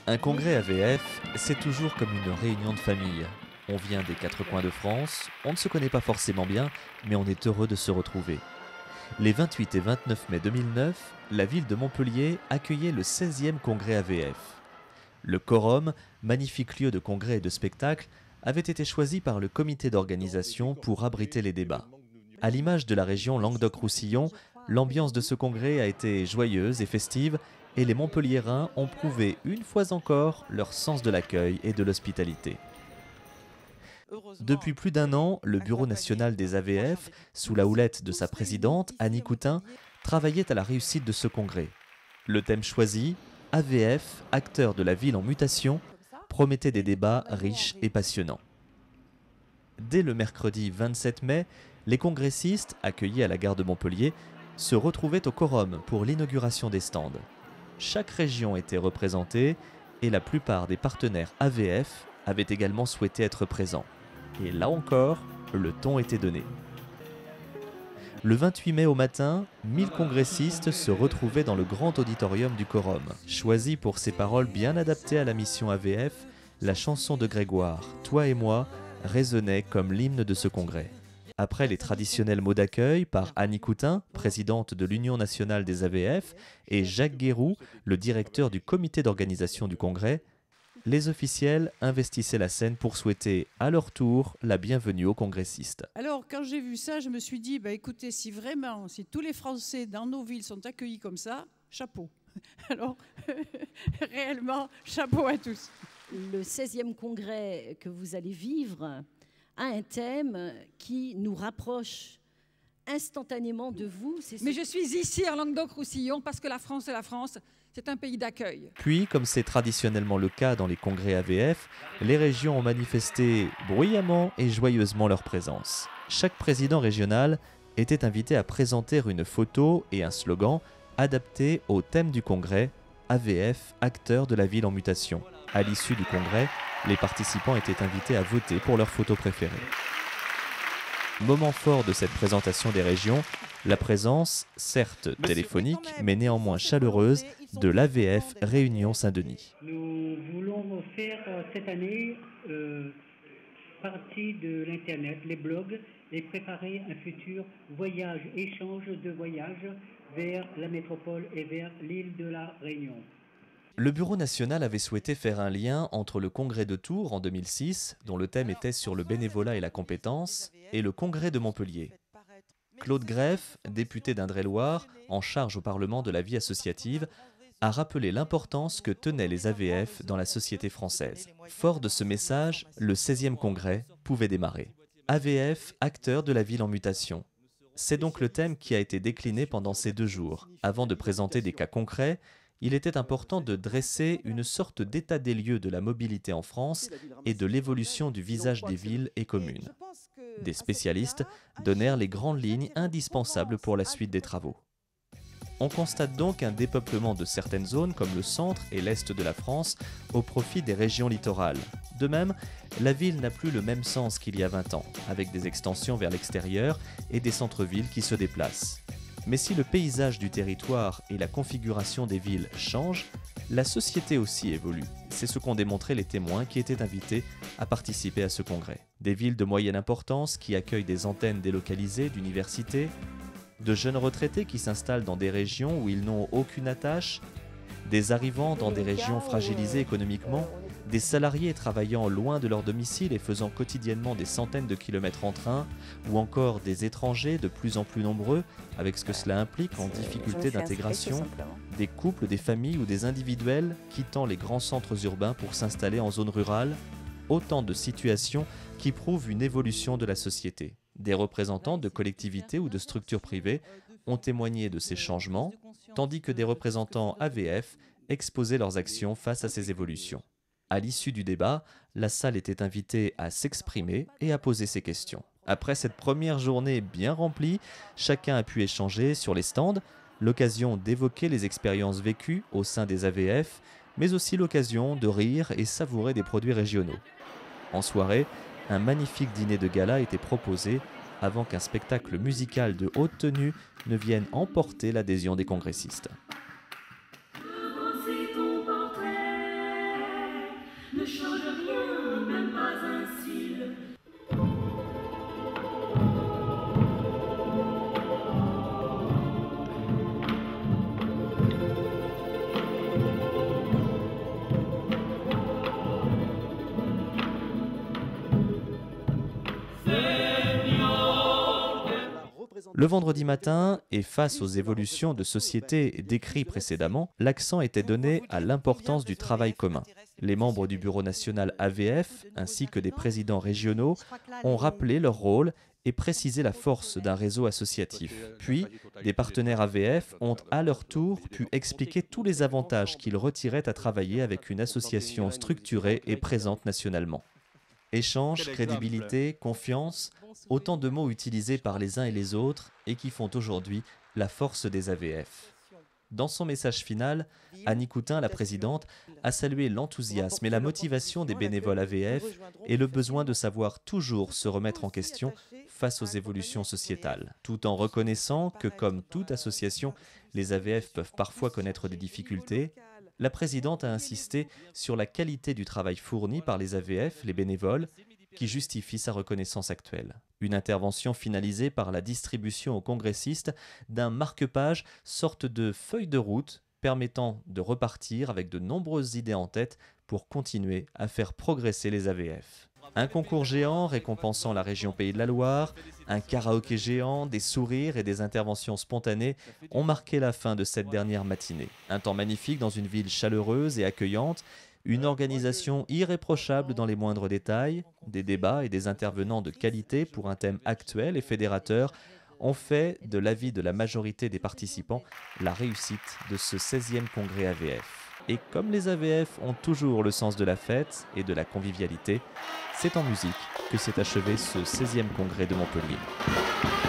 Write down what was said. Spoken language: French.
Un congrès AVF, c'est toujours comme une réunion de famille. On vient des quatre coins de France, on ne se connaît pas forcément bien, mais on est heureux de se retrouver. Les 28 et 29 mai 2009, la ville de Montpellier accueillait le 16e congrès AVF. Le Quorum, magnifique lieu de congrès et de spectacle, avait été choisi par le comité d'organisation pour abriter les débats. À l'image de la région Languedoc-Roussillon, l'ambiance de ce congrès a été joyeuse et festive, et les Montpelliérains ont prouvé une fois encore leur sens de l'accueil et de l'hospitalité. Depuis plus d'un an, le Bureau national des AVF, sous la houlette de sa présidente, Annie Coutin, travaillait à la réussite de ce congrès. Le thème choisi, AVF, acteurs de la ville en mutation, promettait des débats riches et passionnants. Dès le mercredi 27 mai, les congressistes, accueillis à la gare de Montpellier, se retrouvaient au Quorum pour l'inauguration des stands. Chaque région était représentée et la plupart des partenaires AVF avaient également souhaité être présents. Et là encore, le ton était donné. Le 28 mai au matin, 1000 congressistes se retrouvaient dans le grand auditorium du Quorum. Choisi pour ses paroles bien adaptées à la mission AVF, la chanson de Grégoire, « Toi et moi » résonnait comme l'hymne de ce congrès. Après les traditionnels mots d'accueil par Annie Coutin, présidente de l'Union nationale des AVF, et Jacques Guéroux, le directeur du comité d'organisation du congrès, les officiels investissaient la scène pour souhaiter à leur tour la bienvenue aux congressistes. Alors quand j'ai vu ça, je me suis dit, écoutez, si tous les Français dans nos villes sont accueillis comme ça, chapeau. Alors, réellement, chapeau à tous. Le 16e congrès que vous allez vivre a un thème qui nous rapproche instantanément de vous. Mais je suis ici en Languedoc-Roussillon parce que la France est la France, c'est un pays d'accueil. Puis, comme c'est traditionnellement le cas dans les congrès AVF, les régions ont manifesté bruyamment et joyeusement leur présence. Chaque président régional était invité à présenter une photo et un slogan adaptés au thème du congrès, AVF, acteurs de la ville en mutation. À l'issue du congrès, les participants étaient invités à voter pour leur photo préférée. Moment fort de cette présentation des régions, la présence, certes téléphonique, mais néanmoins chaleureuse, de l'AVF Réunion Saint-Denis. Nous voulons faire cette année partie de l'Internet, les blogs, et préparer un futur voyage, échange de voyages vers la métropole et vers l'île de la Réunion. Le Bureau national avait souhaité faire un lien entre le Congrès de Tours en 2006, dont le thème était sur le bénévolat et la compétence, et le Congrès de Montpellier. Claude Greff, député d'Indre-et-Loire, en charge au Parlement de la vie associative, a rappelé l'importance que tenaient les AVF dans la société française. Fort de ce message, le 16e congrès pouvait démarrer. AVF, acteurs de la ville en mutation. C'est donc le thème qui a été décliné pendant ces 2 jours. Avant de présenter des cas concrets, il était important de dresser une sorte d'état des lieux de la mobilité en France et de l'évolution du visage des villes et communes. Des spécialistes donnèrent les grandes lignes indispensables pour la suite des travaux. On constate donc un dépeuplement de certaines zones comme le centre et l'est de la France au profit des régions littorales. De même, la ville n'a plus le même sens qu'il y a 20 ans, avec des extensions vers l'extérieur et des centres-villes qui se déplacent. Mais si le paysage du territoire et la configuration des villes changent, la société aussi évolue. C'est ce qu'ont démontré les témoins qui étaient invités à participer à ce congrès. Des villes de moyenne importance qui accueillent des antennes délocalisées d'universités, de jeunes retraités qui s'installent dans des régions où ils n'ont aucune attache, des arrivants dans des régions fragilisées économiquement, des salariés travaillant loin de leur domicile et faisant quotidiennement des centaines de kilomètres en train, ou encore des étrangers de plus en plus nombreux, avec ce que cela implique en difficulté d'intégration, des couples, des familles ou des individuels quittant les grands centres urbains pour s'installer en zone rurale, autant de situations qui prouvent une évolution de la société. Des représentants de collectivités ou de structures privées ont témoigné de ces changements, tandis que des représentants AVF exposaient leurs actions face à ces évolutions. À l'issue du débat, la salle était invitée à s'exprimer et à poser ses questions. Après cette première journée bien remplie, chacun a pu échanger sur les stands, l'occasion d'évoquer les expériences vécues au sein des AVF, mais aussi l'occasion de rire et savourer des produits régionaux. En soirée, un magnifique dîner de gala était proposé avant qu'un spectacle musical de haute tenue ne vienne emporter l'adhésion des congressistes. Voici ton portrait. Le vendredi matin, et face aux évolutions de société décrites précédemment, l'accent était donné à l'importance du travail commun. Les membres du bureau national AVF, ainsi que des présidents régionaux, ont rappelé leur rôle et précisé la force d'un réseau associatif. Puis, des partenaires AVF ont à leur tour pu expliquer tous les avantages qu'ils retiraient à travailler avec une association structurée et présente nationalement. Échange, crédibilité, confiance, autant de mots utilisés par les uns et les autres et qui font aujourd'hui la force des AVF. Dans son message final, Annie Coutin, la présidente, a salué l'enthousiasme et la motivation des bénévoles AVF et le besoin de savoir toujours se remettre en question face aux évolutions sociétales, tout en reconnaissant que, comme toute association, les AVF peuvent parfois connaître des difficultés. La présidente a insisté sur la qualité du travail fourni par les AVF, les bénévoles, qui justifie sa reconnaissance actuelle. Une intervention finalisée par la distribution aux congressistes d'un marque-page, sorte de feuille de route, permettant de repartir avec de nombreuses idées en tête pour continuer à faire progresser les AVF. Un concours géant récompensant la région Pays de la Loire, un karaoké géant, des sourires et des interventions spontanées ont marqué la fin de cette dernière matinée. Un temps magnifique dans une ville chaleureuse et accueillante, une organisation irréprochable dans les moindres détails, des débats et des intervenants de qualité pour un thème actuel et fédérateur ont fait de l'avis de la majorité des participants la réussite de ce 16e congrès AVF. Et comme les AVF ont toujours le sens de la fête et de la convivialité, c'est en musique que s'est achevé ce 16e congrès de Montpellier.